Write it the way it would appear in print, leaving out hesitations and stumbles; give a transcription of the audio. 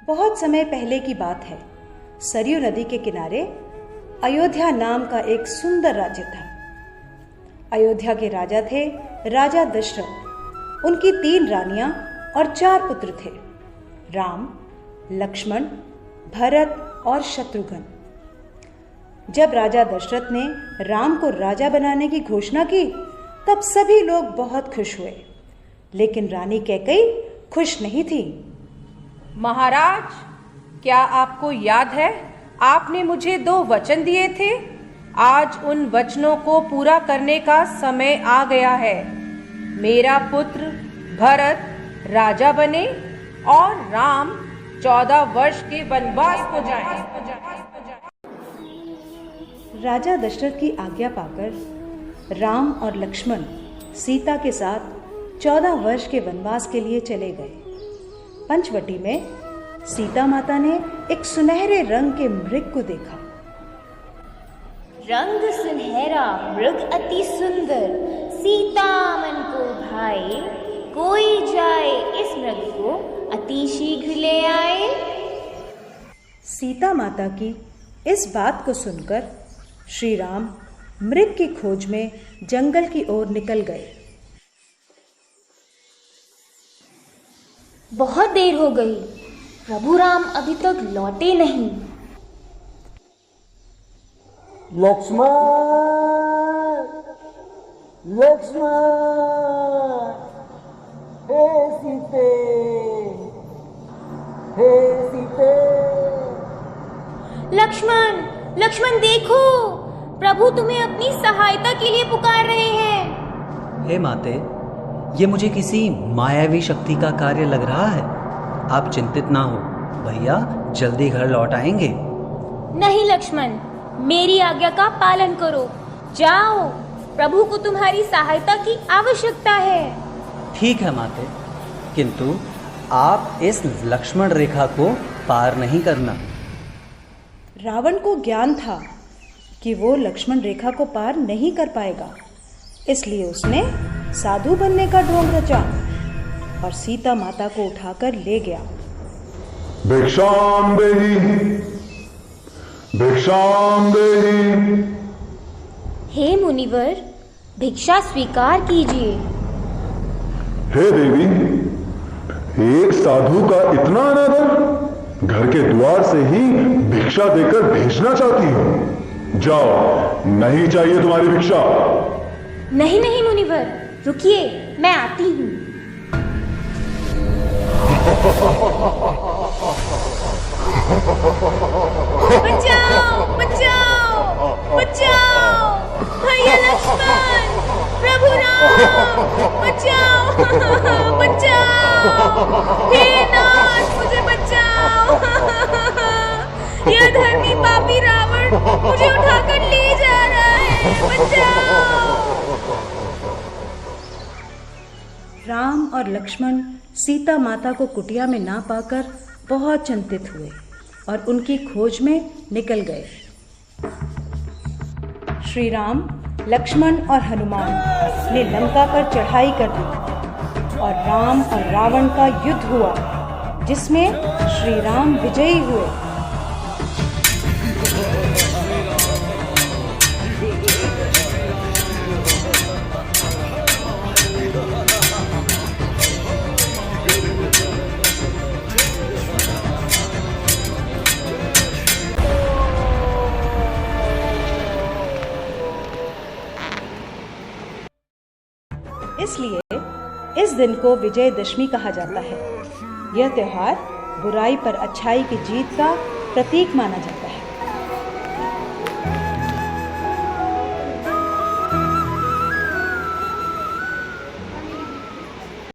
बहुत समय पहले की बात है। सरयू नदी के किनारे अयोध्या नाम का एक सुंदर राज्य था। अयोध्या के राजा थे राजा दशरथ। उनकी 3 रानियां और 4 पुत्र थे, राम, लक्ष्मण, भरत और शत्रुघ्न। जब राजा दशरथ ने राम को राजा बनाने की घोषणा की तब सभी लोग बहुत खुश हुए, लेकिन रानी कैकेयी खुश नहीं थी। महाराज, क्या आपको याद है आपने मुझे 2 वचन दिए थे? आज उन वचनों को पूरा करने का समय आ गया है। मेरा पुत्र भरत राजा बने और राम 14 वर्ष के वनवास को जाए। राजा दशरथ की आज्ञा पाकर राम और लक्ष्मण सीता के साथ 14 वर्ष के वनवास के लिए चले गए। पंचवटी में सीता माता ने एक सुनहरे रंग के मृग को देखा। रंग सुनहरा मृग अति सुंदर, सीता मन को भाए, कोई जाए इस मृग को अति शीघ्र ले आए। सीता माता की इस बात को सुनकर श्री राम मृग की खोज में जंगल की ओर निकल गए। बहुत देर हो गई, प्रभु राम अभी तक लौटे नहीं। लक्ष्मण, लक्ष्मण, हे सीते, हे सीते। लक्ष्मण, लक्ष्मण देखो, प्रभु तुम्हें अपनी सहायता के लिए पुकार रहे हैं। हे माते, ये मुझे किसी मायावी शक्ति का कार्य लग रहा है। आप चिंतित ना हो, भैया जल्दी घर लौट आएंगे। नहीं लक्ष्मण, मेरी आज्ञा का पालन करो। जाओ, प्रभु को तुम्हारी सहायता की आवश्यकता है। ठीक है माते, किंतु आप इस लक्ष्मण रेखा को पार नहीं करना। रावण को ज्ञान था कि वो लक्ष्मण रेखा को पार नहीं कर पाएगा, इसलिए उसने साधु बनने का ढोंग रचा और सीता माता को उठाकर ले गया। भिक्षाम देहि, भिक्षाम देहि। हे मुनिवर, भिक्षा स्वीकार कीजिए। हे देवी, एक साधु का इतना अनादर, घर के द्वार से ही भिक्षा देकर भेजना चाहती हो। जाओ, नहीं चाहिए तुम्हारी भिक्षा। नहीं नहीं मुनिवर, रुकिए, मैं आती हूँ। बचाओ, बचाओ, बचाओ, भैया लक्ष्मण, प्रभु राम, बचाओ, बचाओ, हे नाथ, मुझे बचाओ। यह धर्मी पापी रावण मुझे उठाकर ले जा रहा है, बचाओ। राम और लक्ष्मण सीता माता को कुटिया में ना पाकर बहुत चिंतित हुए और उनकी खोज में निकल गए। श्री राम, लक्ष्मण और हनुमान ने लंका पर चढ़ाई कर दी और राम और रावण का युद्ध हुआ, जिसमें श्री राम विजयी हुए। इसलिए इस दिन को विजयदशमी कहा जाता है। यह त्योहार बुराई पर अच्छाई की जीत का प्रतीक माना जाता है।